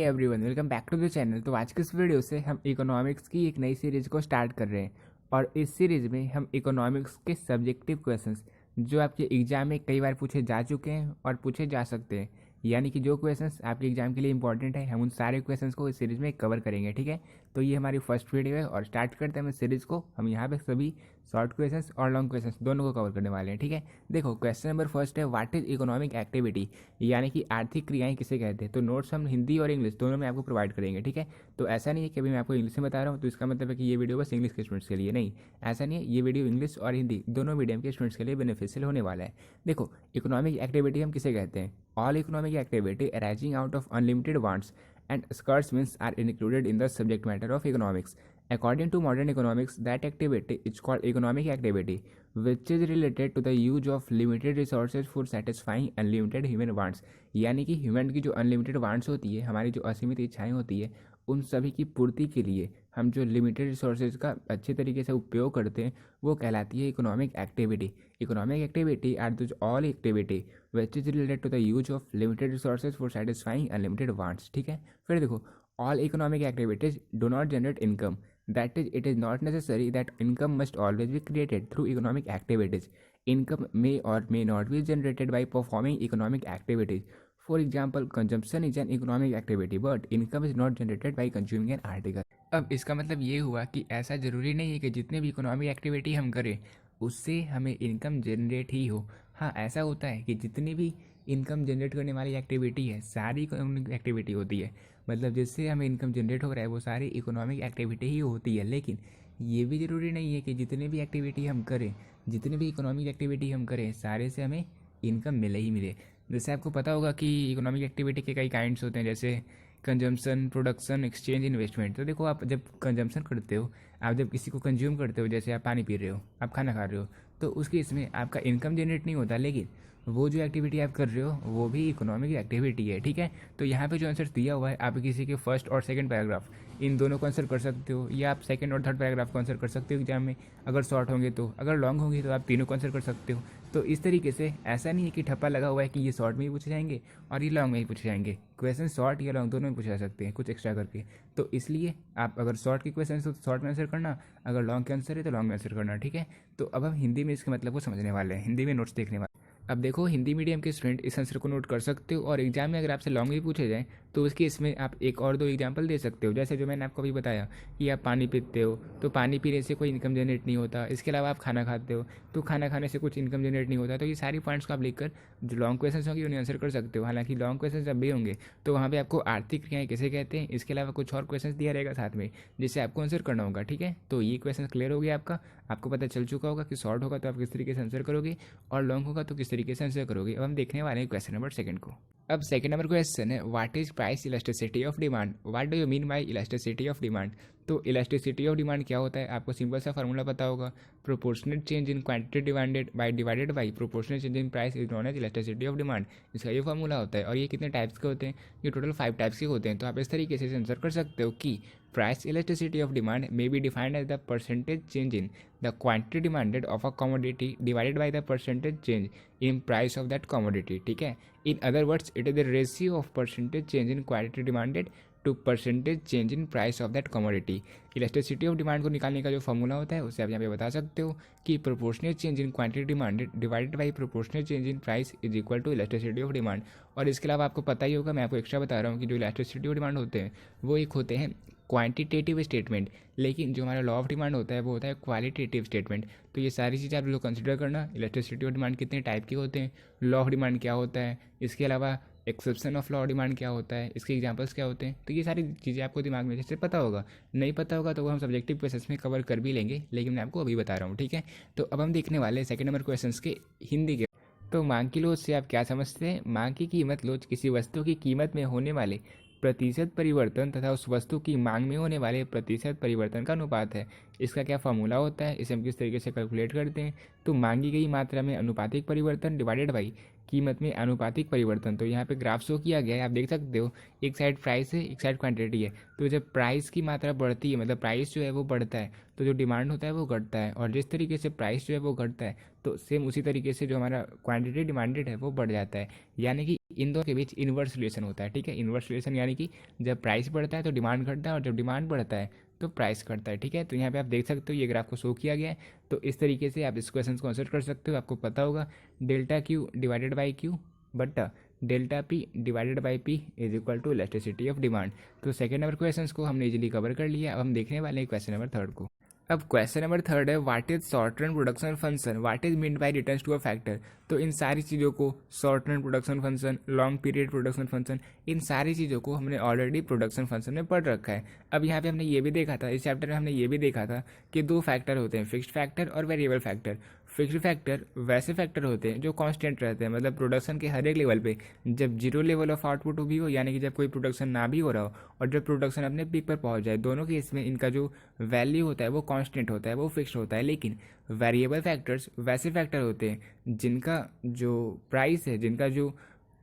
Everyone, welcome back to the channel. तो आज के इस वीडियो से हम इकोनॉमिक्स की एक नई सीरीज को स्टार्ट कर रहे हैं और इस सीरीज में हम इकोनॉमिक्स के सब्जेक्टिव क्वेश्चंस जो आपके एग्जाम में कई बार पूछे जा चुके हैं और पूछे जा सकते हैं, यानी कि जो क्वेश्चंस आपके एग्जाम के लिए इंपॉर्टेंट है, हम उन सारे क्वेश्चंस को इस सीरीज में कवर करेंगे। ठीक है, तो ये हमारी फर्स्ट वीडियो है और स्टार्ट करते हैं हम इस सीरीज को। हम यहाँ पे सभी शॉर्ट क्वेश्चंस और लॉन्ग क्वेश्चंस दोनों को कवर करने वाले हैं। ठीक है, देखो क्वेश्चन नंबर फर्स्ट है, व्हाट इज इकोनॉमिक एक्टिविटी, यानी कि आर्थिक क्रियाएं किसे कहते हैं। तो नोट्स हम हिंदी और इंग्लिश दोनों में आपको प्रोवाइड करेंगे। ठीक है, तो ऐसा नहीं है कि अभी मैं आपको इंग्लिश में बता रहा हूँ तो इसका मतलब है कि ये वीडियो बस इंग्लिश के स्टूडेंट्स के लिए, नहीं, ऐसा नहीं है। ये वीडियो इंग्लिश और हिंदी दोनों मीडियम के स्टूडेंट्स के लिए बेनिफिशियल होने वाला है। देखो, इकोनॉमिक एक्टिविटी हम किसे कहते हैं। All economic activity arising out of unlimited wants and scarce means are included in the subject matter of economics. According to modern economics, that activity is called economic activity, which is related to the use of limited resources for satisfying unlimited human wants. यानी कि human की जो unlimited wants होती है, हमारी जो असीमित इच्छाएं होती है, उन सभी की पूर्ति के लिए हम जो लिमिटेड रिसोर्सेज का अच्छे तरीके से उपयोग करते हैं वो कहलाती है economic activity. Economic activity are those all activity which is related to the use of limited resources for satisfying unlimited wants. ठीक है, फिर देखो, all economic activities do not generate income, that is it is not necessary that income must always be created through economic activities. Income may or may not be generated by performing economic activities. For example, consumption is an economic activity, but income is not generated by consuming an article. अब इसका मतलब ये हुआ कि ऐसा ज़रूरी नहीं है कि जितने भी इकोनॉमिक एक्टिविटी हम करें उससे हमें इनकम जनरेट ही हो। हाँ, ऐसा होता है कि जितनी भी इनकम जनरेट करने वाली एक्टिविटी है सारी इकोनॉमिक एक्टिविटी होती है, मतलब जिससे हमें इनकम जनरेट हो रहा है वो सारी इकोनॉमिक एक्टिविटी ही होती है। लेकिन ये भी ज़रूरी नहीं है कि जितने भी एक्टिविटी हम करें, जितने भी इकोनॉमिक एक्टिविटी हम करें, सारे से हमें इनकम मिले ही मिले। जैसे आपको पता होगा कि इकोनॉमिक एक्टिविटी के कई काइंड्स होते हैं, जैसे कंजम्पशन, प्रोडक्शन, एक्सचेंज, इन्वेस्टमेंट। तो देखो, आप जब कंजम्पशन करते हो, आप जब किसी को कंज्यूम करते हो, जैसे आप पानी पी रहे हो, आप खाना खा रहे हो, तो उसके इसमें आपका इनकम जनरेट नहीं होता, लेकिन वो जो एक्टिविटी आप कर रहे हो वो भी इकोनॉमिक एक्टिविटी है। ठीक है, तो यहाँ पे जो आंसर दिया हुआ है, आप किसी के फर्स्ट और सेकंड पैराग्राफ इन दोनों को आंसर कर सकते हो, या आप सेकंड और थर्ड पैराग्राफ को आंसर कर सकते हो एग्जाम में, अगर शॉर्ट होंगे तो। अगर लॉन्ग होंगे तो आप तीनों को आंसर कर सकते हो। तो इस तरीके से ऐसा नहीं है कि ठप्पा लगा हुआ है कि ये शॉर्ट में ही पूछे जाएंगे और ये लॉन्ग में ही पूछे जाएंगे। क्वेश्चन शॉर्ट या लॉन्ग दोनों में पूछे जा सकते हैं कुछ एक्स्ट्रा करके। तो इसलिए आप अगर शॉर्ट के क्वेश्चन तो शॉर्ट में आंसर करना, अगर लॉन्ग के आंसर है तो लॉन्ग में आंसर करना। ठीक है, तो अब हम हिंदी में इसके मतलब को समझने वाले हैं, हिंदी में नोट्स देखने वाले। अब देखो, हिंदी मीडियम के स्टूडेंट इस आंसर को नोट कर सकते हो और एग्जाम में अगर आपसे लॉन्ग भी पूछे जाए तो उसके इसमें आप एक और दो एग्जाम्पल दे सकते हो। जैसे जो मैंने आपको अभी बताया कि आप पानी पीते हो तो पानी पीने से कोई इनकम जनरेट नहीं होता। इसके अलावा आप खाना खाते हो तो खाना खाने से कुछ इनकम जनरेट नहीं होता। तो ये सारी पॉइंट्स को आप लिखकर जो लॉन्ग क्वेश्चन होंगे उन्हें आंसर कर सकते हो। हालांकि लॉन्ग क्वेश्चन जब भी होंगे तो वहाँ पर आपको आर्थिक क्रियाएं किसे कहते हैं, इसके अलावा कुछ और क्वेश्चन दिया रहेगा साथ में जिससे आपको आंसर करना होगा। ठीक है, तो ये क्वेश्चन क्लियर हो गया आपका, आपको पता चल चुका होगा कि शॉर्ट होगा तो आप किस तरीके से आंसर करोगे और लॉन्ग होगा तो किस तरीके से आंसर करोगे। अब हम देखने वाले हैं क्वेश्चन नंबर सेकंड को। अब सेकंड नंबर क्वेश्चन है, what is price elasticity of demand, what do you mean by elasticity of demand. तो इलास्टिसिटी ऑफ डिमांड क्या होता है, आपको सिंपल सा फार्मूला पता होगा, proportional change in quantity divided by proportional change in price is known as elasticity of demand. इसका ये फार्मूला होता है। और ये कितने टाइप्स के होते हैं, ये टोटल 5 टाइप्स के होते हैं। तो आप इस तरीके से आंसर कर सकते हो कि price elasticity of demand may be defined as the percentage change in the quantity demanded of a commodity divided by the percentage change in price of that commodity. ठीक है, in other words it is the ratio of percentage change in quantity demanded to percentage change in price of that commodity. Elasticity of demand को निकालने का जो formula होता है उसे आप यहाँ पे बता सकते हो कि proportional change in quantity demanded divided by proportional change in price is equal to elasticity of demand. और इसके अलावा आपको पता ही होगा, मैं आपको एक्स्ट्रा बता रहा हूँ कि जो इलास्टिसिटी ऑफ डिमांड होते हैं वो एक होते हैं क्वांटिटेटिव स्टेटमेंट, लेकिन जो हमारा लॉ ऑफ डिमांड होता है वो होता है क्वालिटेटिव स्टेटमेंट। तो ये सारी चीज़ें आप लोग कंसिडर करना। इलेक्ट्रिसिटी ऑफ डिमांड कितने टाइप के होते हैं, लॉ ऑफ डिमांड क्या होता है, इसके अलावा exception of law of demand क्या होता है, इसके एग्जांपल्स क्या होते हैं। तो ये सारी चीज़ें आपको दिमाग में जैसे पता होगा, नहीं पता होगा तो वो हम सब्जेक्टिव क्वेश्चन में कवर कर भी लेंगे, लेकिन मैं आपको अभी बता रहा हूँ। ठीक है, तो अब हम देखने वाले हैं सेकंड नंबर क्वेश्चन के हिंदी के। तो मांग की लोच से आप क्या समझते हैं। मांग की कीमत लोच किसी वस्तु की कीमत में होने वाले प्रतिशत परिवर्तन तथा उस वस्तु की मांग में होने वाले प्रतिशत परिवर्तन का अनुपात है। इसका क्या फार्मूला होता है, इसे हम किस तरीके से कैलकुलेट करते हैं। तो मांगी गई मात्रा में अनुपातिक परिवर्तन डिवाइडेड बाई कीमत में अनुपातिक परिवर्तन। तो यहाँ पे ग्राफ शो किया गया है, आप देख सकते हो, एक साइड प्राइस है, एक साइड क्वांटिटी है। तो जब प्राइस की मात्रा बढ़ती है, मतलब प्राइस जो है वो बढ़ता है, तो जो डिमांड होता है वो घटता है। और जिस तरीके से प्राइस जो है वो घटता है तो सेम उसी तरीके से जो हमारा क्वांटिटी डिमांडेड है वो बढ़ जाता है। यानी कि इन दोनों के बीच इन्वर्स रिलेशन होता है, ठीक है। इन्वर्स रिलेशन यानी कि जब प्राइस बढ़ता है तो डिमांड घटता है, और जब डिमांड बढ़ता है तो प्राइस घटता है, ठीक है। तो यहाँ पे आप देख सकते हो ये ग्राफ को शो किया गया है। तो इस तरीके से आप इस क्वेश्चन को आंसर कर सकते हो। आपको पता होगा delta Q divided by Q बटा delta P divided by P is equal to elasticity of demand. तो सेकेंड नंबर क्वेश्चन को हमने इजीली कवर कर लिया। अब हम देखने वाले हैं क्वेश्चन नंबर थर्ड को। अब क्वेश्चन नंबर थर्ड है what is short run production function, what is mean by returns to a factor. तो इन सारी चीज़ों को short run production function, long period production function, इन सारी चीज़ों को हमने ऑलरेडी प्रोडक्शन फंक्शन में पढ़ रखा है। अब यहाँ पे हमने ये भी देखा था, इस चैप्टर में हमने ये भी देखा था कि दो फैक्टर होते हैं, फिक्स्ड फैक्टर और वेरिएबल फैक्टर। फिक्स्ड फैक्टर वैसे फैक्टर होते हैं जो कांस्टेंट रहते हैं, मतलब प्रोडक्शन के हर एक लेवल पे जब जीरो लेवल ऑफ आउटपुट भी हो, यानी कि जब कोई प्रोडक्शन ना भी हो रहा हो और जब प्रोडक्शन अपने पीक पर पहुंच जाए, दोनों केस में इनका जो वैल्यू होता है वो कांस्टेंट होता है, वो फिक्स्ड होता है। लेकिन वेरिएबल फैक्टर्स वैसे फैक्टर होते हैं जिनका जो प्राइस है, जिनका जो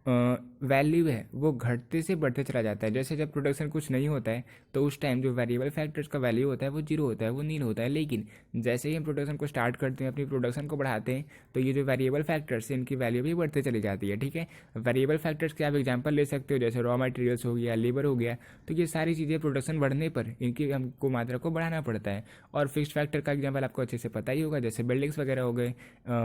वैल्यू है वो घटते से बढ़ते चला जाता है। जैसे जब प्रोडक्शन कुछ नहीं होता है तो उस टाइम जो वेरिएबल फैक्टर्स का वैल्यू होता है वो जीरो होता है, वो नील होता है। लेकिन जैसे ही हम प्रोडक्शन को स्टार्ट करते हैं, अपनी प्रोडक्शन को बढ़ाते हैं, तो ये जो वेरिएबल फैक्टर्स हैं इनकी वैल्यू भी बढ़ते चली जाती है, ठीक है। वेरिएबल फैक्टर्स के आप एग्जाम्पल ले सकते हो, जैसे रॉ मटेरियल्स हो गया, लेबर हो गया। तो ये सारी चीज़ें प्रोडक्शन बढ़ने पर इनकी हमको मात्रा को बढ़ाना पड़ता है। और फिक्स्ड फैक्टर का एग्जाम्पल आपको अच्छे से पता ही होगा, जैसे बिल्डिंग्स वगैरह हो गए,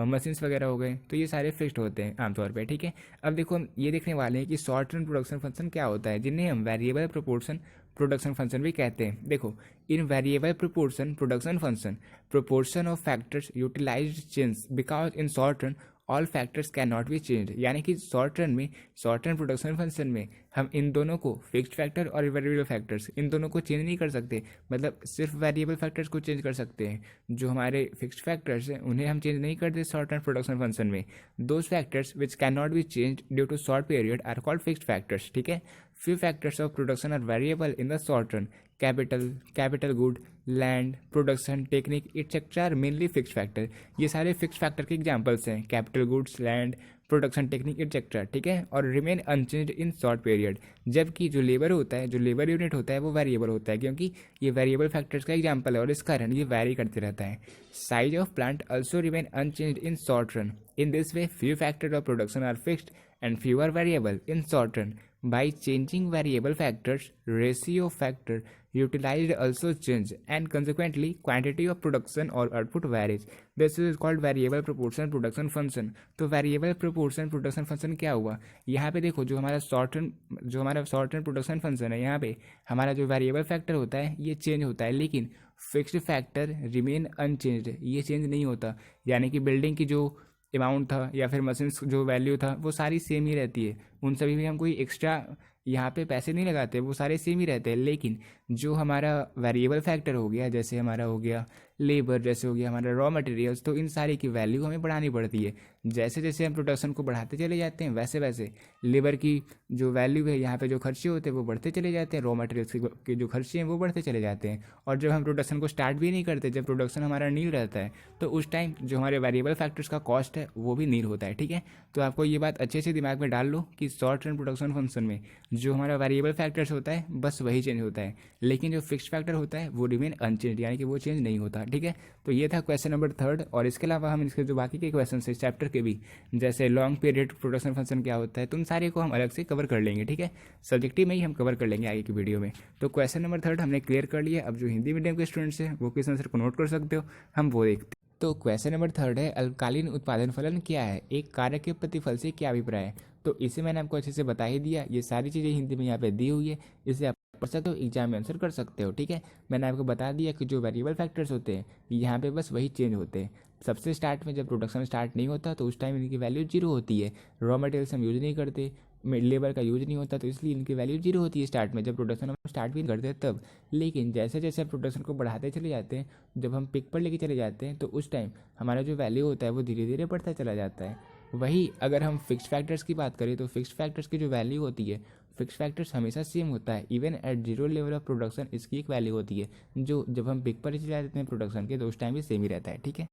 मशीन्स वगैरह हो गए, तो ये सारे फिक्स्ड होते हैं आमतौर पर, ठीक है। अब देखो हम ये देखने वाले हैं कि शॉर्ट रन प्रोडक्शन फंक्शन क्या होता है, जिन्हें हम वेरिएबल प्रोपोर्शन प्रोडक्शन फंक्शन भी कहते हैं। देखो, in variable proportion production function proportion of factors utilised change because in short run all factors can not be change. यानी कि शॉर्ट रन में, शॉर्ट रन प्रोडक्शन फंक्शन में हम इन दोनों को, फिक्स्ड फैक्टर और वेरिएबल फैक्टर्स, इन दोनों को चेंज नहीं कर सकते। मतलब सिर्फ वेरिएबल फैक्टर्स को चेंज कर सकते हैं, जो हमारे फिक्स्ड फैक्टर्स हैं उन्हें हम चेंज नहीं करते शॉर्ट रन प्रोडक्शन फंक्शन में। Those factors which can not be change due to short period are called fixed factors, ठीक है। Few factors of production are variable in the short run. Capital good, land, production, technique, etc. are mainly fixed factor. ये सारे fixed factor के examples हैं, capital goods, land, production technique etcetera, ठीक है। और remain unchanged in short period. जबकि जो labour होता है, जो लेबर यूनिट होता है वो वेरिएबल होता है, क्योंकि ये वेरिएबल फैक्टर्स का एग्जांपल है और इस कारण ये वैरी करते रहता है। Size of plant also remain unchanged in short run. In this way few factor of production are fixed and few are variable in short run. By changing variable factors, ratio factor utilized also change, and consequently quantity of production or output varies. This is called variable proportion production function. तो variable proportion production function क्या हुआ, यहाँ पे देखो जो हमारा short run production function है, यहाँ पे हमारा जो वेरिएबल फैक्टर होता है ये चेंज होता है, लेकिन फिक्स्ड फैक्टर रिमेन अनचेंज्ड, ये चेंज नहीं होता। यानी कि बिल्डिंग की जो अमाउंट था या फिर मशीन्स जो वैल्यू था वो सारी सेम ही रहती है, उन सभी में हम कोई एक्स्ट्रा यहाँ पे पैसे नहीं लगाते, वो सारे सेम ही रहते हैं। लेकिन जो हमारा वेरिएबल फैक्टर हो गया, जैसे हमारा हो गया लेबर, जैसे हो गया हमारा रॉ मटेरियल्स, तो इन सारे की वैल्यू हमें बढ़ानी पड़ती है। जैसे जैसे हम प्रोडक्शन को बढ़ाते चले जाते हैं वैसे वैसे लेबर की जो वैल्यू है, यहाँ पे जो खर्चे होते हैं वो बढ़ते चले जाते हैं, रॉ मटेरियल्स के जो खर्चे हैं वो बढ़ते चले जाते हैं। और जब हम प्रोडक्शन को स्टार्ट भी नहीं करते, जब प्रोडक्शन हमारा नील रहता है, तो उस टाइम जो हमारे वेरिएबल फैक्टर्स का कॉस्ट है वो भी नील होता है, ठीक है। तो आपको ये बात अच्छे से दिमाग में डाल लो कि शॉर्ट रन प्रोडक्शन फंक्शन में जो हमारा वेरिएबल फैक्टर्स होता है बस वही चेंज होता है, लेकिन जो फिक्स्ड फैक्टर होता है वो रिमेन अनचेंज, यानी कि वो चेंज नहीं होता, ठीक है। तो ये था क्वेश्चन नंबर थर्ड। और इसके अलावा हम इसके जो बाकी के क्वेश्चन है चैप्टर के भी, जैसे लॉन्ग पीरियड प्रोडक्शन फंक्शन क्या होता है, तो उन सारे को हम अलग से कवर कर लेंगे, ठीक है। सब्जेक्टिव में ही हम कवर कर लेंगे आगे की वीडियो में। तो क्वेश्चन नंबर थर्ड हमने क्लियर कर लिया। अब जो हिंदी मीडियम के स्टूडेंट्स हैं वो किस आंसर को नोट कर सकते हो, हम वो देखते हैं। तो क्वेश्चन नंबर थर्ड है अल्पकालीन उत्पादन फलन क्या है, एक कार्य के प्रतिफल से क्या अभिप्राय है। तो इसे मैंने आपको अच्छे से बता ही दिया, ये सारी चीज़ें हिंदी में यहाँ पे दी हुई है, इसे आप पढ़ सकते हो, एग्जाम में आंसर कर सकते हो, ठीक है। मैंने आपको बता दिया कि जो वेरिएबल फैक्टर्स होते हैं यहाँ पे बस वही चेंज होते हैं। सबसे स्टार्ट में जब प्रोडक्शन स्टार्ट नहीं होता तो उस टाइम इनकी वैल्यू जीरो होती है, रॉ मटेरियल्स हम यूज़ नहीं करते, लेबर का यूज नहीं होता, तो इसलिए इनकी वैल्यू जीरो होती है स्टार्ट में, जब प्रोडक्शन हम स्टार्ट भी करते हैं तब। लेकिन जैसे जैसे प्रोडक्शन को बढ़ाते चले जाते हैं, जब हम पिक पर लेके चले जाते हैं, तो उस टाइम हमारा जो वैल्यू होता है वो धीरे धीरे बढ़ता चला जाता है। वही अगर हम फिक्स्ड फैक्टर्स की बात करें तो फिक्स्ड फैक्टर्स की जो वैल्यू होती है, फिक्स्ड फैक्टर्स हमेशा सेम होता है, even at zero level of production इसकी एक वैल्यू होती है, जो जब हम पिक पर चले जाते हैं प्रोडक्शन के तो उस टाइम भी सेम ही रहता है, ठीक है।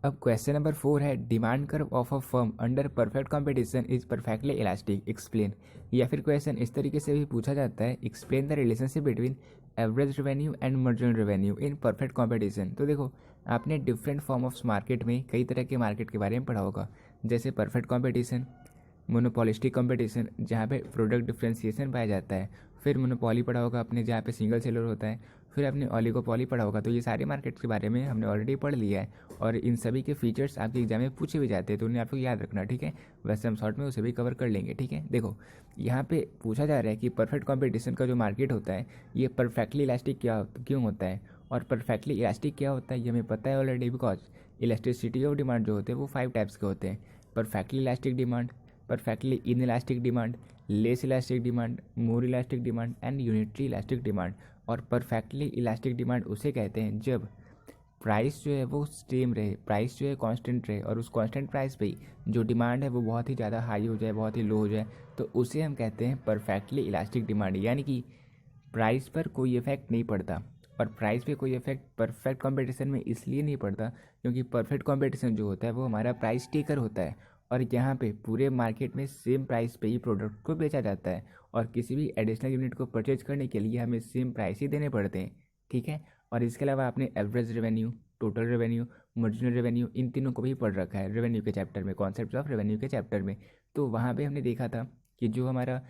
अब क्वेश्चन नंबर 4 है demand curve of a firm under perfect competition is perfectly elastic, explain. या फिर क्वेश्चन इस तरीके से भी पूछा जाता है, explain the relationship between average revenue and marginal revenue in perfect competition. तो देखो, आपने डिफरेंट फॉर्म ऑफ मार्केट में कई तरह के मार्केट के बारे में पढ़ा होगा, जैसे परफेक्ट कंपटीशन, मोनोपोलिस्टिक कंपटीशन जहाँ पे प्रोडक्ट डिफ्रेंसिएशन पाया जाता है। फिर मोनोपोली पढ़ा होगा अपने जहाँ पे सिंगल सेलर होता है। फिर आपने ओलिगोपोली पढ़ा होगा। तो ये सारे मार्केट के बारे में हमने ऑलरेडी पढ़ लिया है और इन सभी के फीचर्स आपके एग्जाम में पूछे भी जाते हैं, तो उन्हें आपको याद रखना, ठीक है। वैसे हम शॉर्ट में उसे भी कवर कर लेंगे, ठीक है। देखो यहाँ पे पूछा जा रहा है कि परफेक्ट कॉम्पिटिशन का जो मार्केट होता है ये परफेक्टली इलास्टिक क्यों होता है, और परफेक्टली इलास्टिक क्या होता है ये हमें पता है already, because elasticity of demand जो होते हैं वो 5 टाइप्स के होते हैं। Perfectly elastic demand, perfectly in elastic demand, less elastic demand, more elastic demand and unitary elastic demand. और परफेक्टली इलास्टिक डिमांड उसे कहते हैं जब प्राइस जो है वो सेम रहे, प्राइस जो है कांस्टेंट रहे, और उस कांस्टेंट प्राइस पे ही जो डिमांड है वो बहुत ही ज़्यादा हाई हो जाए, बहुत ही लो हो जाए, तो उसे हम कहते हैं परफेक्टली इलास्टिक डिमांड। यानी कि प्राइस पर कोई इफेक्ट नहीं पड़ता, और प्राइस पे कोई इफेक्ट परफेक्ट कंपटीशन में इसलिए नहीं पड़ता क्योंकि परफेक्ट कंपटीशन जो होता है वो हमारा प्राइस टेकर होता है, और यहाँ पे पूरे मार्केट में सेम प्राइस पे ही प्रोडक्ट को बेचा जाता है, और किसी भी एडिशनल यूनिट को परचेज करने के लिए हमें सेम प्राइस ही देने पड़ते हैं, ठीक है। और इसके अलावा आपने average revenue, total revenue, marginal revenue, इन तीनों को भी पढ़ रखा है रेवेन्यू के चैप्टर में, कॉन्सेप्ट्स ऑफ रेवेन्यू के चैप्टर में। तो वहाँ पे हमने देखा था कि जो हमारा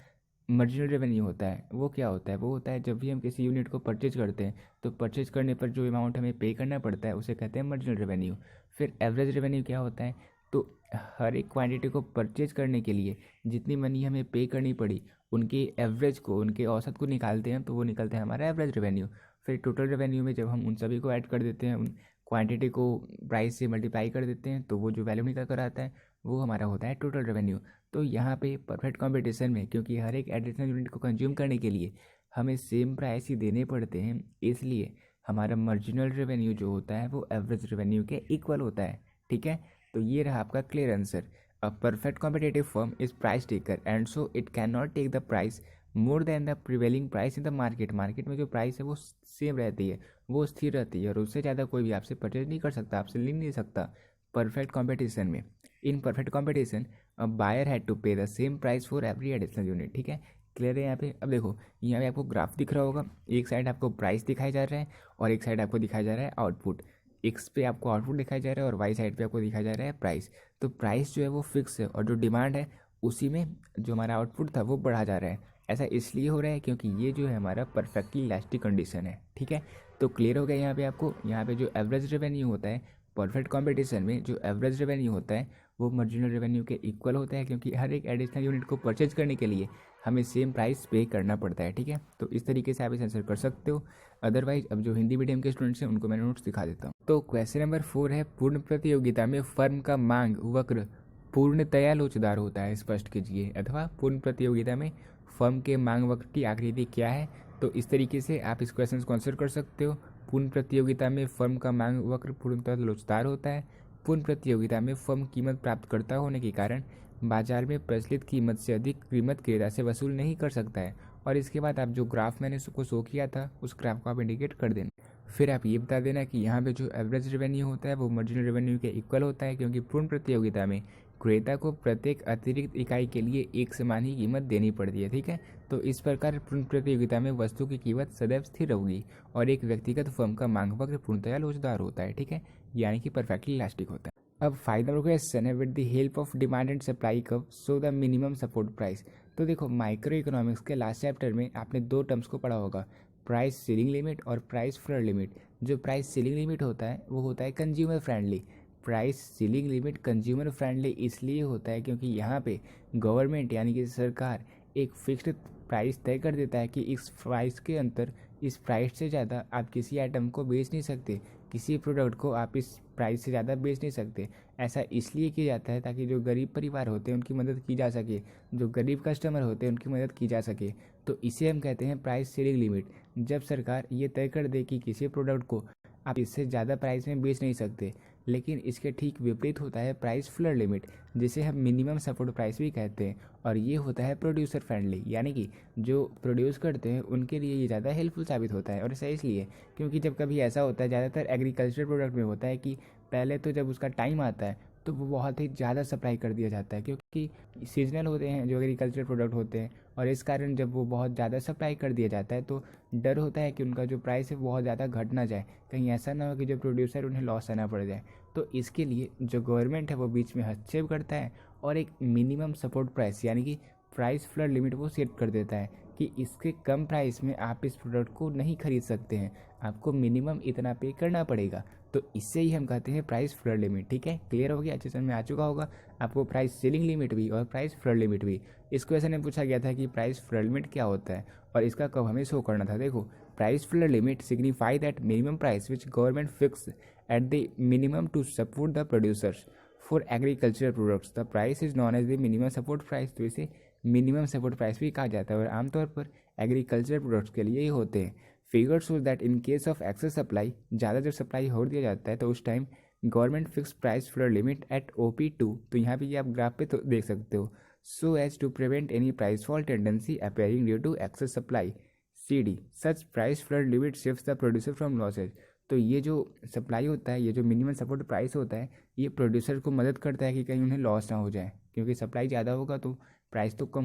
मार्जिनल रेवेन्यू होता है वो क्या होता है, वो होता है जब भी हम किसी यूनिट को परचेज करते हैं तो परचेज करने पर जो अमाउंट हमें पे करना पड़ता है उसे कहते हैं मार्जिनल रेवेन्यू। फिर एवरेज रेवेन्यू क्या होता है, तो हर एक क्वांटिटी को परचेज करने के लिए जितनी मनी हमें पे करनी पड़ी उनके एवरेज को, उनके औसत को निकालते हैं, तो वो निकलता है हमारा एवरेज रेवेन्यू। फिर टोटल रेवेन्यू में जब हम उन सभी को ऐड कर देते हैं, उन क्वांटिटी को प्राइस से मल्टीप्लाई कर देते हैं, तो वो जो वैल्यू निकल कर आता है वो हमारा होता है टोटल रेवेन्यू। तो यहाँ पे परफेक्ट कंपटीशन में क्योंकि हर एक एडिशनल यूनिट को कंज्यूम करने के लिए हमें सेम प्राइस ही देने पड़ते हैं, इसलिए हमारा मार्जिनल रेवेन्यू जो होता है वो एवरेज रेवेन्यू के इक्वल होता है, ठीक है। तो ये रहा आपका clear answer. A perfect competitive firm is price taker and so it can not take the price more than the prevailing price in the market. Market में जो प्राइस है वो सेम रहती है, वो स्थिर रहती है, और उससे ज़्यादा कोई भी आपसे परचेज नहीं कर सकता, आपसे ले नहीं सकता परफेक्ट कॉम्पिटिशन में। In perfect competition a buyer had to pay the same price for every additional unit, ठीक है। क्लियर है यहाँ पे। अब देखो यहाँ पे आपको ग्राफ दिख रहा होगा, एक साइड आपको प्राइस दिखाया जा रहा है और एक साइड आपको दिखाया जा रहा है आउटपुट। एक्स पे आपको आउटपुट दिखाया जा रहा है और वाई साइड पे आपको दिखाया जा रहा है प्राइस। तो प्राइस जो है वो फिक्स है और जो डिमांड है उसी में जो हमारा आउटपुट था वो बढ़ा जा रहा है। ऐसा इसलिए हो रहा है क्योंकि ये जो है हमारा परफेक्टली इलास्टिक कंडीशन है, ठीक है। तो क्लियर हो गया यहाँ पे आपको। यहाँ पे जो एवरेज रेवेन्यू होता है परफेक्ट कॉम्पिटिशन में, जो एवरेज रेवेन्यू होता है वो मार्जिनल रेवेन्यू के इक्वल होता है, क्योंकि हर एक एडिशनल यूनिट को परचेज करने के लिए हमें सेम प्राइस पे करना पड़ता है, ठीक है। तो इस तरीके से आप इस आंसर कर सकते हो। अदरवाइज अब जो हिंदी मीडियम के स्टूडेंट्स हैं उनको मैं नोट्स दिखा देता हूँ। तो क्वेश्चन नंबर 4 है, पूर्ण प्रतियोगिता में फर्म का मांग वक्र पूर्णतया लोचदार होता है, स्पष्ट कीजिए। अथवा पूर्ण प्रतियोगिता में फर्म के मांग वक्र की आकृति क्या है। तो इस तरीके से आप इस क्वेश्चन को आंसर कर सकते हो। पूर्ण प्रतियोगिता में फर्म का मांग वक्र पूर्णतः लोचदार होता है। पूर्ण प्रतियोगिता में फर्म कीमत प्राप्तकर्ता होने के कारण बाजार में प्रचलित कीमत से अधिक कीमत क्रेता से वसूल नहीं कर सकता है। और इसके बाद आप जो ग्राफ मैंने उसको शो किया था उस ग्राफ को आप इंडिकेट कर देना। फिर आप ये बता देना कि यहाँ पे जो एवरेज रेवेन्यू होता है वो मार्जिनल रेवेन्यू के इक्वल होता है, क्योंकि पूर्ण प्रतियोगिता में क्रेता को प्रत्येक अतिरिक्त इकाई के लिए एक समान ही कीमत देनी पड़ती है, ठीक है। तो इस प्रकार पूर्ण प्रतियोगिता में वस्तु की कीमत सदैव स्थिर रहेगी और एक व्यक्तिगत फर्म का मांग वक्र पूर्णतया लोचदार होता है, ठीक है, यानी कि परफेक्टली इलास्टिक होता है। अब फाइनल क्वेश्चन है, with the help of demand and supply curve so the minimum support price. तो देखो माइक्रो इकोनॉमिक्स के लास्ट चैप्टर में आपने दो टर्म्स को पढ़ा होगा, प्राइस सीलिंग लिमिट और प्राइस फ्लोर लिमिट। जो प्राइस सीलिंग लिमिट होता है वो होता है consumer friendly. Price ceiling limit consumer friendly इसलिए होता है क्योंकि यहाँ पे गवर्नमेंट यानी कि सरकार एक फिक्स्ड प्राइस तय कर देता है कि इस प्राइस के अंदर, इस प्राइस से ज़्यादा आप किसी आइटम को बेच नहीं सकते, किसी प्रोडक्ट को आप इस प्राइस से ज़्यादा बेच नहीं सकते। ऐसा इसलिए किया जाता है ताकि जो गरीब परिवार होते हैं उनकी मदद की जा सके, जो गरीब कस्टमर होते हैं उनकी मदद की जा सके। तो इसे हम कहते हैं प्राइस सीलिंग लिमिट। जब सरकार ये तय कर दे कि किसी प्रोडक्ट को आप इससे ज़्यादा प्राइस में बेच नहीं सकते, लेकिन इसके ठीक विपरीत होता है प्राइस फ्लोर लिमिट, जिसे हम मिनिमम सपोर्ट प्राइस भी कहते हैं। और ये होता है प्रोड्यूसर फ्रेंडली, यानी कि जो प्रोड्यूस करते हैं उनके लिए ये ज़्यादा हेल्पफुल साबित होता है। और ऐसा इसलिए क्योंकि जब कभी ऐसा होता है, ज़्यादातर एग्रीकल्चर प्रोडक्ट में होता है कि पहले तो जब उसका टाइम आता है तो वो बहुत ही ज़्यादा सप्लाई कर दिया जाता है, क्योंकि सीजनल होते हैं जो एग्रीकल्चर प्रोडक्ट होते हैं। और इस कारण जब वो बहुत ज़्यादा सप्लाई कर दिया जाता है तो डर होता है कि उनका जो प्राइस है बहुत ज़्यादा घट ना जाए, कहीं ऐसा ना हो कि जो प्रोड्यूसर उन्हें लॉस आना पड़ जाए। तो इसके लिए जो गवर्नमेंट है वो बीच में हस्तक्षेप करता है और एक मिनिमम सपोर्ट प्राइस यानी कि प्राइस फ्लोर लिमिट वो सेट कर देता है कि इसके कम प्राइस में आप इस प्रोडक्ट को नहीं खरीद सकते हैं, आपको मिनिमम इतना पे करना पड़ेगा। तो इससे ही हम कहते हैं प्राइस फ्लोर लिमिट। ठीक है, क्लियर हो गया, अच्छे समझ में आ चुका होगा आपको प्राइस सीलिंग लिमिट भी और प्राइस फ्लोर लिमिट भी। इस क्वेश्चन में पूछा गया था कि प्राइस फ्लोर लिमिट क्या होता है और इसका कब हमें शो करना था। देखो, price floor limit signify that minimum price which government fix at the minimum to support the producers for agricultural products. The price is known as the minimum support price। तो इसे मिनिमम सपोर्ट प्राइस भी कहा जाता है और आमतौर पर agriculture products के लिए ही होते हैं। Figure shows that in case of excess supply, ज़्यादा जब सप्लाई हो दिया जाता है तो उस time government fix price floor limit at OP2। तो यहाँ पे ये आप ग्राफ पे तो देख सकते हो। So as to prevent any price fall tendency appearing due to excess supply. CD such price floor limit shifts the producer from losses. तो ये जो सप्लाई होता है, ये जो मिनिमम सपोर्ट प्राइस होता है, ये प्रोड्यूसर को मदद करता है कि कहीं उन्हें लॉस ना हो जाए, क्योंकि सप्लाई ज़्यादा होगा तो प्राइस तो कम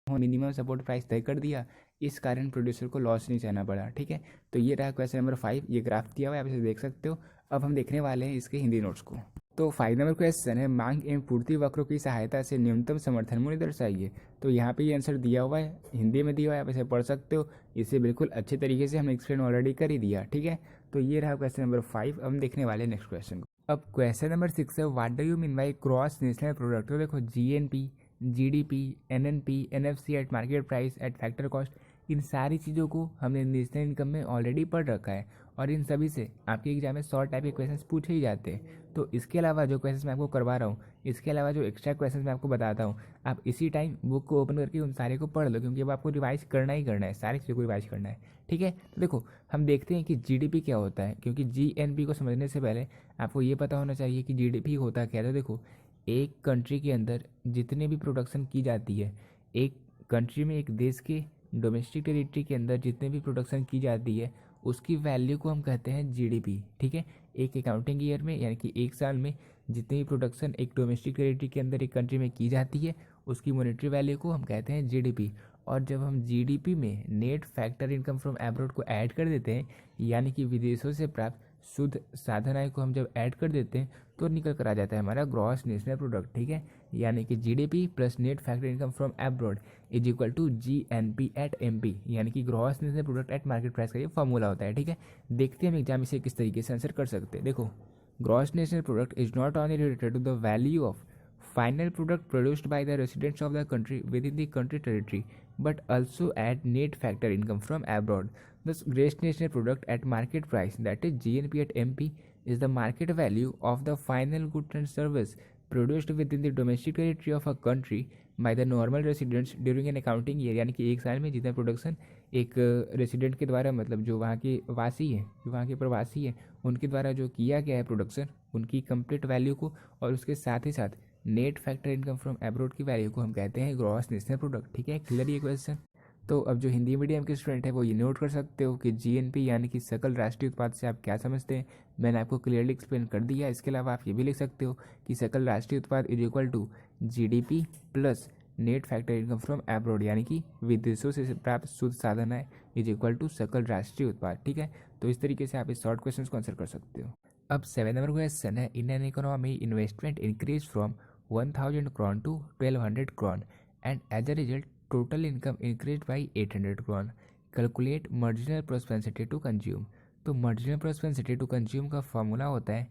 हो। मिनिमम सपोर्ट प्राइस तय कर दिया, इस कारण प्रोड्यूसर को लॉस नहीं सहना पड़ा। ठीक है, तो ये रहा क्वेश्चन नंबर 5। ये ग्राफ दिया हुआ है, आप इसे देख सकते हो। अब हम देखने वाले हैं इसके हिंदी नोट्स को। तो 5 नंबर क्वेश्चन है, मांग एवं पूर्ति वक्रों की सहायता से न्यूनतम समर्थन मूल्य दर्शाइए। तो यहाँ पे ये आंसर दिया हुआ है, हिंदी में दिया हुआ है, आप इसे पढ़ सकते हो। इसे बिल्कुल अच्छे तरीके से हमने एक्सप्लेन ऑलरेडी कर ही दिया। ठीक है, तो ये रहा क्वेश्चन नंबर 5। अब हम देखने वाले नेक्स्ट क्वेश्चन को। अब क्वेश्चन नंबर 6 है, what do you mean by gross national product. तो देखो, GNP, GDP, NNP, NFC at market price at factor cost, इन सारी चीज़ों को हमने नेशनल इनकम में ऑलरेडी पढ़ रखा है और इन सभी से आपके एग्जाम में शॉर्ट टाइप के क्वेश्चंस पूछे ही जाते हैं। तो इसके अलावा जो क्वेश्चंस मैं आपको करवा रहा हूँ, इसके अलावा जो एक्स्ट्रा क्वेश्चंस मैं आपको बताता हूँ, आप इसी टाइम बुक को ओपन करके उन सारे को पढ़ लो, क्योंकि अब आपको रिवाइज करना ही करना है, सारी चीज़ों को रिवाइज करना है। ठीक है, तो देखो हम देखते हैं कि GDP क्या होता है, क्योंकि GNP को समझने से पहले आपको ये पता होना चाहिए कि GDP होता क्या है। तो देखो, एक कंट्री के अंदर जितने भी प्रोडक्शन की जाती है, एक कंट्री में, एक देश के डोमेस्टिक टेरिटरी के अंदर जितने भी प्रोडक्शन की जाती है, उसकी वैल्यू को हम कहते हैं GDP। ठीक है, एक अकाउंटिंग ईयर में यानी कि एक साल में जितनी भी प्रोडक्शन एक डोमेस्टिक टेरिटरी के अंदर एक कंट्री में की जाती है, उसकी मॉनेटरी वैल्यू को हम कहते हैं GDP। और जब हम GDP में net factor income from abroad को ऐड कर देते हैं, यानी कि विदेशों से प्राप्त शुद्ध साधन आय को हम जब ऐड कर देते हैं, तो निकल कर आ जाता है हमारा ग्रॉस नेशनल प्रोडक्ट। ठीक है, यानी कि GDP plus net factor income from abroad is equal to GNP at MP, यानी कि gross national product at market price का ये फॉर्मूला होता है। ठीक है, देखते हैं हम एग्जाम इसे किस तरीके से आंसर कर सकते हैं। देखो, gross national product is not only related to the value of final product produced by the residents of the country within the country territory, but also at net factor income from abroad. Thus, gross national product at market price, that is GNP at MP, is the market value of the final goods and service produced within the domestic territory of a country by the normal residents during an accounting year। यानी कि एक साल में जितना production एक resident के द्वारा, मतलब जो वहाँ के वासी है, जो वहाँ के प्रवासी है, उनके द्वारा जो किया गया है प्रोडक्शन, उनकी कंप्लीट वैल्यू को और उसके साथ ही साथ net factor income from abroad की वैल्यू को हम कहते हैं ग्रॉस नेशनल प्रोडक्ट। ठीक है, क्लियर ये क्वेश्चन। तो अब जो हिंदी मीडियम के स्टूडेंट है वो ये नोट कर सकते हो कि GNP यानी कि सकल राष्ट्रीय उत्पाद से आप क्या समझते हैं, मैंने आपको क्लियरली एक्सप्लेन कर दिया। इसके अलावा आप ये भी लिख सकते हो कि सकल राष्ट्रीय उत्पाद is equal to GDP plus net factor income from abroad, यानी कि विदेशों से प्राप्त शुद्ध साधन है, इज इक्वल टू सकल राष्ट्रीय उत्पाद। ठीक है, तो इस तरीके से आप इस शॉर्ट क्वेश्चन को आंसर कर सकते हो। अब 7 नंबर क्वेश्चन है, in an economy investment increase from 1000 crore to 1200 crore and as a result total income increased by 800 crore. Calculate marginal propensity to consume. तो मार्जिनल प्रोस्पेंसिटी टू कंज्यूम का फॉर्मूला होता है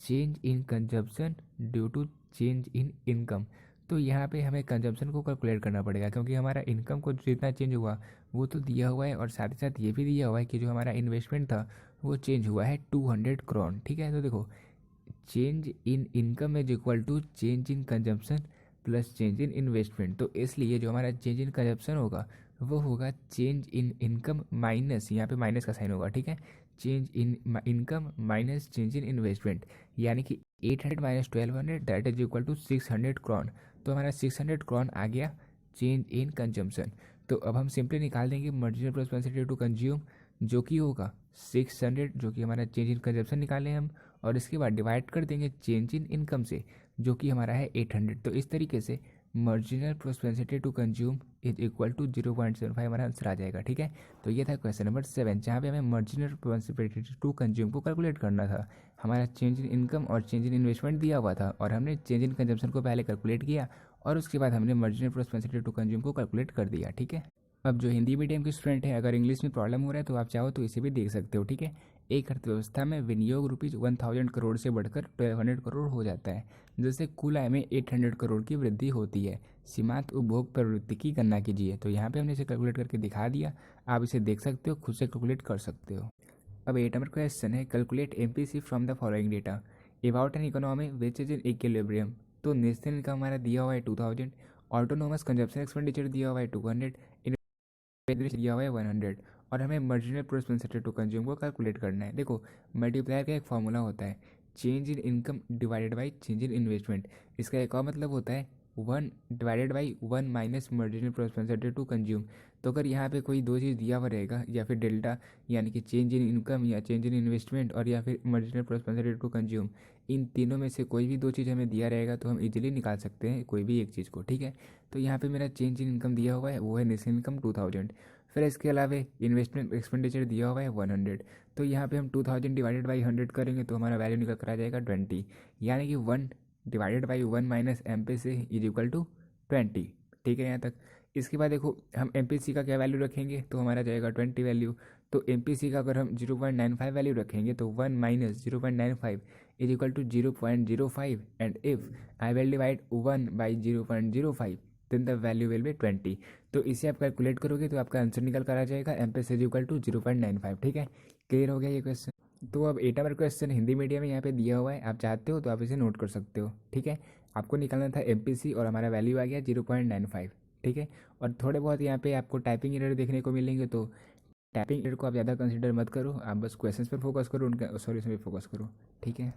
change in consumption due to change in income. तो यहाँ पे हमें consumption को calculate करना पड़ेगा, क्योंकि हमारा इनकम को जितना चेंज हुआ वो तो दिया हुआ है, और साथ ही साथ ये भी दिया हुआ है कि जो हमारा इन्वेस्टमेंट था वो चेंज हुआ है 200 करोड़। ठीक है, तो देखो, change in income is equal to change in consumption plus change in investment. तो इसलिए जो हमारा चेंज इन कंजम्पशन होगा वो होगा चेंज इन इनकम माइनस, यहाँ पे माइनस का साइन होगा। ठीक है, change in income minus change in investment, यानी कि 800 minus 1200 that is equal to 600 crore. तो हमारा 600 करोड़ आ गया चेंज इन कंजम्पशन। तो अब हम सिंपली निकाल देंगे मार्जिनल प्रोस्पेंसिटी टू कंज्यूम, जो कि होगा 600, जो कि हमारा चेंज इन कंजम्पशन निकाले हम, और इसके बाद डिवाइड कर देंगे चेंज इन इनकम से, जो कि हमारा है 800। तो इस तरीके से marginal prosperity to consume is equal to 0.75 हमारा आंसर आ जाएगा। ठीक है, तो ये था क्वेश्चन नंबर 7, जहाँ पे हमें मार्जिनल प्रोस्पेरिटी टू कंज्यूम को कैलकुलेट करना था। हमारा चेंज इन इनकम और चेंज इन इन्वेस्टमेंट दिया हुआ था और हमने चेंज इन कंजम्पशन को पहले कैलकुलेट किया और उसके बाद हमने मार्जिनल प्रोस्पेरिटी टू कंज्यूम को कैलकुलेट कर दिया। ठीक है, अब जो हिंदी मीडियम के स्टूडेंट है, अगर इंग्लिश में प्रॉब्लम हो रहा है तो आप चाहो तो इसे भी देख सकते हो। ठीक है, एक अर्थव्यवस्था में विनियोग ₹1000 करोड़ से बढ़कर 1200 करोड़ हो जाता है, जिससे कुल आय में 800 करोड़ की वृद्धि होती है। सीमांत उपभोग प्रवृत्ति की गणना कीजिए। तो यहाँ पे हमने इसे कैलकुलेट करके दिखा दिया, आप इसे देख सकते हो, खुद से कैलकुलेट कर सकते हो। अब 8 नंबर क्वेश्चन है, calculate MPC from the following data about an economy which is in equilibrium. तो नेशनल इनकम हमारा दिया हुआ है 2000, ऑटोनोमस कंजप्शन एक्सपेंडिचर दिया हुआ है 200, दिया हुआ है 100 और हमें मार्जिनल प्रोस्पेरिटी टू कंज्यूम को कैलकुलेट करना है। देखो, मल्टीप्लायर का एक फॉर्मूला होता है change in income divided by change in investment. इसका एक और मतलब होता है 1 divided by 1 minus marginal prosperity to consume. तो अगर यहाँ पे कोई दो चीज़ दिया हुआ रहेगा, या फिर डेल्टा यानी कि चेंज इन इनकम या चेंज इन इन्वेस्टमेंट और या फिर मार्जिनल प्रोस्पेरिटी टू कंज्यूम, इन तीनों में से कोई भी दो चीज़ हमें दिया रहेगा तो हम इजीली निकाल सकते हैं कोई भी एक चीज़ को। ठीक है, तो यहाँ पे मेरा चेंज इन इनकम दिया हुआ है, वो है नेशनल इनकम 2000। फिर इसके अलावा इन्वेस्टमेंट एक्सपेंडिचर दिया हुआ है 100। तो यहाँ पे हम 2000 डिवाइडेड बाई 100 करेंगे तो हमारा वैल्यू निकल कर आ जाएगा 20, यानी कि 1 डिवाइडेड बाई 1 माइनस एम पे से इज इक्वल टू 20। ठीक है यहाँ तक। इसके बाद देखो, हम एम का क्या वैल्यू रखेंगे तो हमारा जाएगा 20 वैल्यू। तो एम का अगर हम 0.95 वैल्यू रखेंगे तो 1 minus 0.95 is equal to 0.05 and if I will divide 1 by 0.05 then the value will be 20। तो इसे आप कैलकुलेट करोगे तो आपका आंसर निकल कर आ जाएगा एम पे इज इक्वल टू 0.95। ठीक है, क्लियर हो गया ये क्वेश्चन। तो अब 8 नंबर क्वेश्चन हिंदी मीडियम में यहाँ पे दिया हुआ है, आप चाहते हो तो आप इसे नोट कर सकते हो। ठीक है, आपको निकालना था एम और हमारा वैल्यू आ गया 0.95। ठीक है, और थोड़े बहुत यहाँ पे आपको टाइपिंग एरर देखने को मिलेंगे, तो टाइपिंग एरर को आप ज़्यादा कंसिडर मत करो, आप बस क्वेश्चन पर फोकस करो, उनका सॉल्यूशन पे फोकस करो। ठीक है,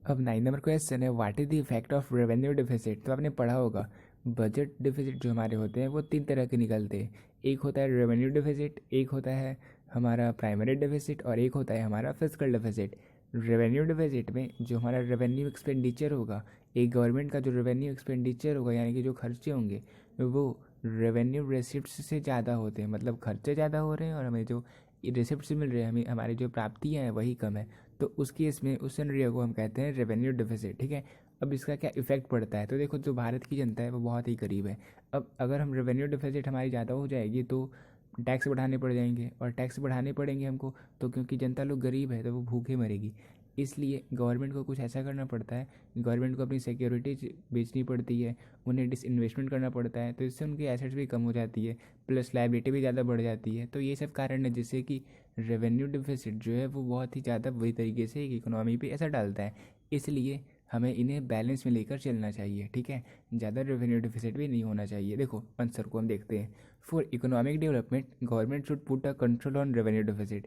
अब 9 नंबर क्वेश्चन है, what is the effect of revenue deficit. तो आपने पढ़ा होगा बजट डिफिसिट जो हमारे होते हैं वो 3 तरह के निकलते हैं। एक होता है रेवेन्यू डिफिसिट, एक होता है हमारा प्राइमरी डिफिसिट और एक होता है हमारा फिस्कल डिफिसिट। रेवेन्यू डिफिसिट में जो हमारा रेवेन्यू एक्सपेंडिचर होगा, एक गवर्नमेंट का जो रेवेन्यू एक्सपेंडिचर होगा यानी कि जो खर्चे होंगे वो रेवेन्यू रेसिप्ट्स से ज़्यादा होते हैं, मतलब खर्चे ज़्यादा हो रहे हैं और हमें जो रिसिप्ट्स मिल रहे हैं, हमें हमारी जो प्राप्तियाँ हैं वही कम है। तो उस केस में उस सिनेरियो को हम कहते हैं रेवेन्यू डिफिसिट। ठीक है, अब इसका क्या इफेक्ट पड़ता है, तो देखो जो भारत की जनता है वो बहुत ही गरीब है। अब अगर हम रेवेन्यू डिफिसिट हमारी ज़्यादा हो जाएगी तो टैक्स बढ़ाने पड़ जाएंगे, और टैक्स बढ़ाने पड़ेंगे हमको तो क्योंकि जनता लोग गरीब है तो वो भूखे मरेगी। इसलिए गवर्नमेंट को कुछ ऐसा करना पड़ता है, गवर्नमेंट को अपनी सिक्योरिटीज बेचनी पड़ती है, उन्हें डिसइन्वेस्टमेंट करना पड़ता है, तो इससे उनकी एसेट्स भी कम हो जाती है, प्लस लायबिलिटी भी ज़्यादा बढ़ जाती है। तो ये सब कारण है जिससे कि रेवेन्यू डिफिसिट जो है वो बहुत ही ज़्यादा बुरी तरीके से एक इकोनॉमी पे असर डालता है। इसलिए हमें इन्हें बैलेंस में लेकर चलना चाहिए। ठीक है, ज़्यादा रेवेन्यू डिफिसिट भी नहीं होना चाहिए। देखो आंसर को हम देखते हैं, for economic development government should put a control on revenue deficit.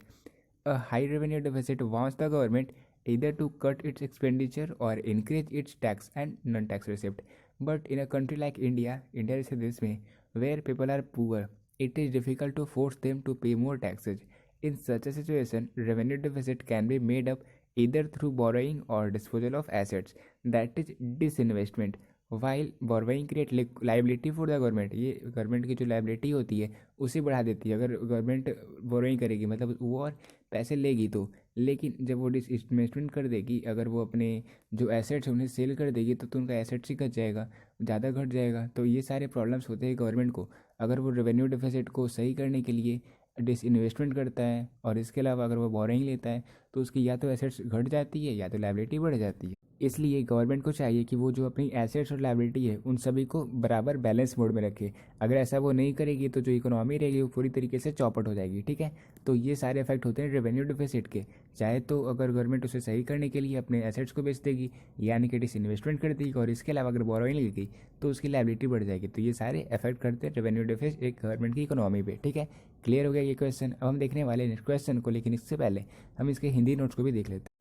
A high revenue deficit wants the government either to cut its expenditure or increase its tax and non-tax receipt. But in a country like India, India is this way, where people are poor, it is difficult to force them to pay more taxes. In such a situation, revenue deficit can be made up either through borrowing or disposal of assets, that is disinvestment. While borrowing create liability for the government, ये government की जो liability होती है उसे बढ़ा देती है। अगर गवर्नमेंट बोरोइंग करेगी मतलब वो और पैसे लेगी तो, लेकिन जब वो डिसइन्वेस्टमेंट कर देगी, अगर वो अपने जो एसेट्स उन्हें सेल कर देगी तो उनका एसेट्स ही घट जाएगा, ज़्यादा घट जाएगा। तो ये सारे प्रॉब्लम्स होते हैं गवर्नमेंट को अगर वो रेवेन्यू डिफिसिट को सही करने के लिए डिसइन्वेस्टमेंट करता है, और इसके अलावा अगर वो बोरोइंग लेता है तो उसकी या तो एसेट्स घट जाती है या तो लायबिलिटी बढ़ जाती है। इसलिए गवर्नमेंट को चाहिए कि वो जो अपनी एसेट्स और लायबिलिटी है उन सभी को बराबर बैलेंस मोड में रखे। अगर ऐसा वो नहीं करेगी तो जो इकोनॉमी रहेगी वो पूरी तरीके से चौपट हो जाएगी। ठीक है, तो ये सारे इफेक्ट होते हैं रेवेन्यू डिफिसिट के। चाहे तो अगर गवर्नमेंट उसे सही करने के लिए अपने एसेट्स को बेच देगी यानी कि डिसइन्वेस्टमेंट कर देगी, और इसके अलावा अगर बोरोइंग लेगी तो उसकी लायबिलिटी बढ़ जाएगी। तो ये सारे इफेक्ट करते हैं रेवेन्यू डिफिसिट एक गवर्नमेंट की इकोनॉमी पे। ठीक है, क्लियर हो गया ये क्वेश्चन। अब हम देखने वाले नेक्स्ट क्वेश्चन को, लेकिन इससे पहले हम इसके हिंदी नोट्स को भी देख लेते हैं।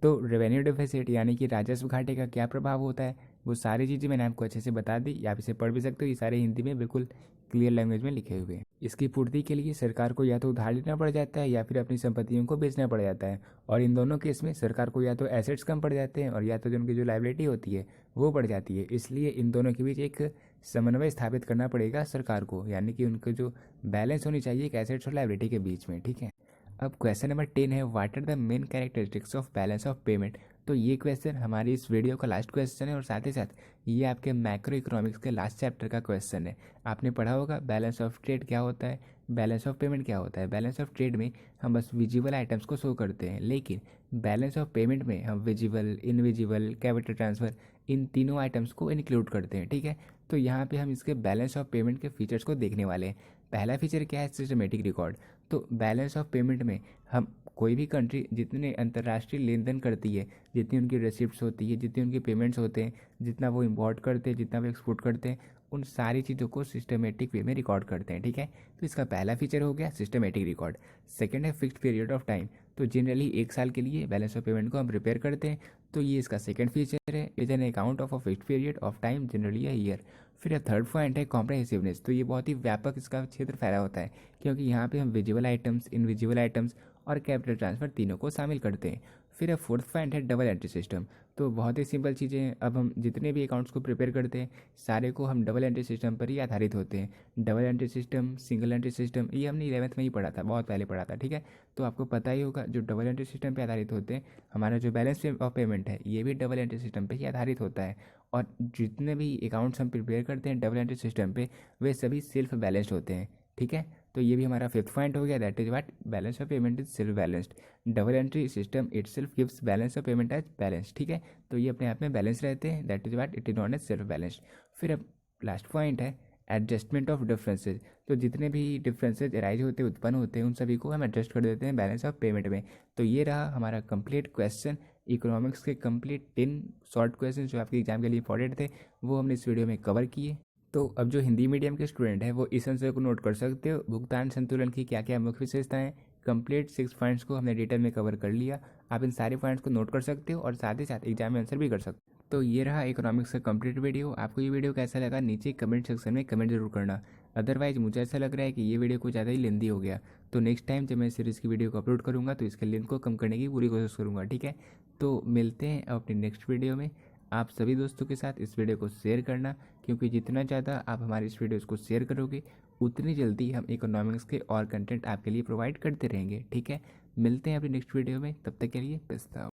तो रेवेन्यू डिफिसिट यानी कि राजस्व घाटे का क्या प्रभाव होता है, वो सारी चीज़ें मैंने आपको अच्छे से बता दी। आप इसे पढ़ भी सकते हो, ये सारे हिंदी में बिल्कुल क्लियर लैंग्वेज में लिखे हुए हैं। इसकी पूर्ति के लिए सरकार को या तो उधार लेना पड़ जाता है या फिर अपनी संपत्तियों को बेचना पड़ जाता है, और इन दोनों केस में सरकार को या तो एसेट्स कम पड़ जाते हैं और या तो जो उनकी जो लायबिलिटी होती है वो बढ़ जाती है। इसलिए इन दोनों के बीच एक समन्वय स्थापित करना पड़ेगा सरकार को, यानी कि उनका जो बैलेंस होनी चाहिए एक एसेट्स और लायबिलिटी के बीच में। ठीक है, अब क्वेश्चन नंबर 10 है, what are the main characteristics of balance of payment. तो ये क्वेश्चन हमारी इस वीडियो का लास्ट क्वेश्चन है और साथ ही साथ ये आपके मैक्रो इकोनॉमिक्स के लास्ट चैप्टर का क्वेश्चन है। आपने पढ़ा होगा बैलेंस ऑफ ट्रेड क्या होता है, बैलेंस ऑफ पेमेंट क्या होता है। बैलेंस ऑफ ट्रेड में हम बस विजिबल आइटम्स को शो करते हैं, लेकिन बैलेंस ऑफ पेमेंट में हम विजिबल, इनविजिबल, कैपिटल ट्रांसफ़र इन तीनों आइटम्स को इंक्लूड करते हैं। ठीक है, तो यहाँ पे हम इसके बैलेंस ऑफ पेमेंट के फीचर्स को देखने वाले हैं। पहला फीचर क्या है, सिस्टमेटिक रिकॉर्ड। तो बैलेंस ऑफ पेमेंट में हम कोई भी कंट्री जितने अंतर्राष्ट्रीय लेन देन करती है, जितनी उनकी रिसिप्ट्स होती है, जितने उनके पेमेंट्स होते हैं, जितना वो इंपोर्ट करते हैं, जितना वो एक्सपोर्ट करते हैं, उन सारी चीज़ों को सिस्टमेटिक वे में रिकॉर्ड करते हैं। ठीक है, तो इसका पहला फीचर हो गया सिस्टमेटिक रिकॉर्ड। सेकंड है फिक्स्ड पीरियड ऑफ टाइम। तो जनरली 1 साल के लिए बैलेंस ऑफ पेमेंट को हम प्रिपेयर करते हैं, तो ये इसका सेकंड फीचर है, with an account of a fixed period of time, generally a year. फिर थर्ड पॉइंट है कॉम्प्रहेंसिवनेस। तो ये बहुत ही व्यापक इसका क्षेत्र फैला होता है, क्योंकि यहाँ पे हम विजिबल आइटम्स, इनविजिबल आइटम्स और कैपिटल ट्रांसफ़र तीनों को शामिल करते हैं। फिर फोर्थ पॉइंट है डबल एंट्री सिस्टम। तो बहुत ही सिंपल चीज़ें हैं, अब हम जितने भी अकाउंट्स को प्रिपेयर करते हैं सारे को हम डबल एंट्री सिस्टम पर ही आधारित होते हैं। Double entry system, single entry system, ये हमने 11th में ही पढ़ा था, बहुत पहले पढ़ा था। ठीक है, तो आपको पता ही होगा जो डबल एंट्री सिस्टम पर आधारित होते हैं, हमारा जो बैलेंस ऑफ पेमेंट है ये भी डबल एंट्री सिस्टम पर ही आधारित होता है। और जितने भी अकाउंट्स हम प्रिपेयर करते हैं डबल एंट्री सिस्टम पे, वे सभी सेल्फ बैलेंस्ड होते हैं। ठीक है, तो ये भी हमारा फिफ्थ पॉइंट हो गया, that is what balance of payment is self balanced. Double entry system itself gives balance of payment as balance. ठीक है, तो ये अपने आप में बैलेंस रहते हैं, that is what it is known as self balanced. फिर अब लास्ट पॉइंट है एडजस्टमेंट ऑफ डिफरेंसेज। तो जितने भी डिफरेंसेज अराइज होते हैं, उत्पन्न होते हैं, उन सभी को हम एडजस्ट कर देते हैं बैलेंस ऑफ पेमेंट में। तो ये रहा हमारा कंप्लीट क्वेश्चन, इकोनॉमिक्स के कंप्लीट 10 शॉर्ट क्वेश्चन जो आपके एग्जाम के लिए इंपॉर्टेंट थे, वो हमने इस वीडियो में कवर किए। तो अब जो हिंदी मीडियम के स्टूडेंट हैं वो इस आंसर को नोट कर सकते हो, भुगतान संतुलन की क्या क्या मुख्य विशेषताएं। कंप्लीट 6 पॉइंट्स को हमने डिटेल में कवर कर लिया। आप इन सारे पॉइंट्स को नोट कर सकते हो और साथ ही साथ एग्जाम में आंसर भी कर सकते हो। तो ये रहा इकोनॉमिक्स का कंप्लीट वीडियो। आपको ये वीडियो कैसा लगा नीचे कमेंट सेक्शन में कमेंट जरूर करना। अदरवाइज मुझे ऐसा लग रहा है कि ये वीडियो कुछ ज़्यादा ही लेंदी हो गया, तो नेक्स्ट टाइम जब मैं सीरीज़ की वीडियो को अपलोड करूँगा तो इसके लेंथ को कम करने की पूरी कोशिश करूँगा। ठीक है, तो मिलते हैं अपनी नेक्स्ट वीडियो में। आप सभी दोस्तों के साथ इस वीडियो को शेयर करना, क्योंकि जितना ज़्यादा आप हमारी इस वीडियोज़ को शेयर करोगे उतनी जल्दी हम इकोनॉमिक्स के और कंटेंट आपके लिए प्रोवाइड करते रहेंगे। ठीक है, मिलते हैं अपनी नेक्स्ट वीडियो में, तब तक के लिए बेस्ट।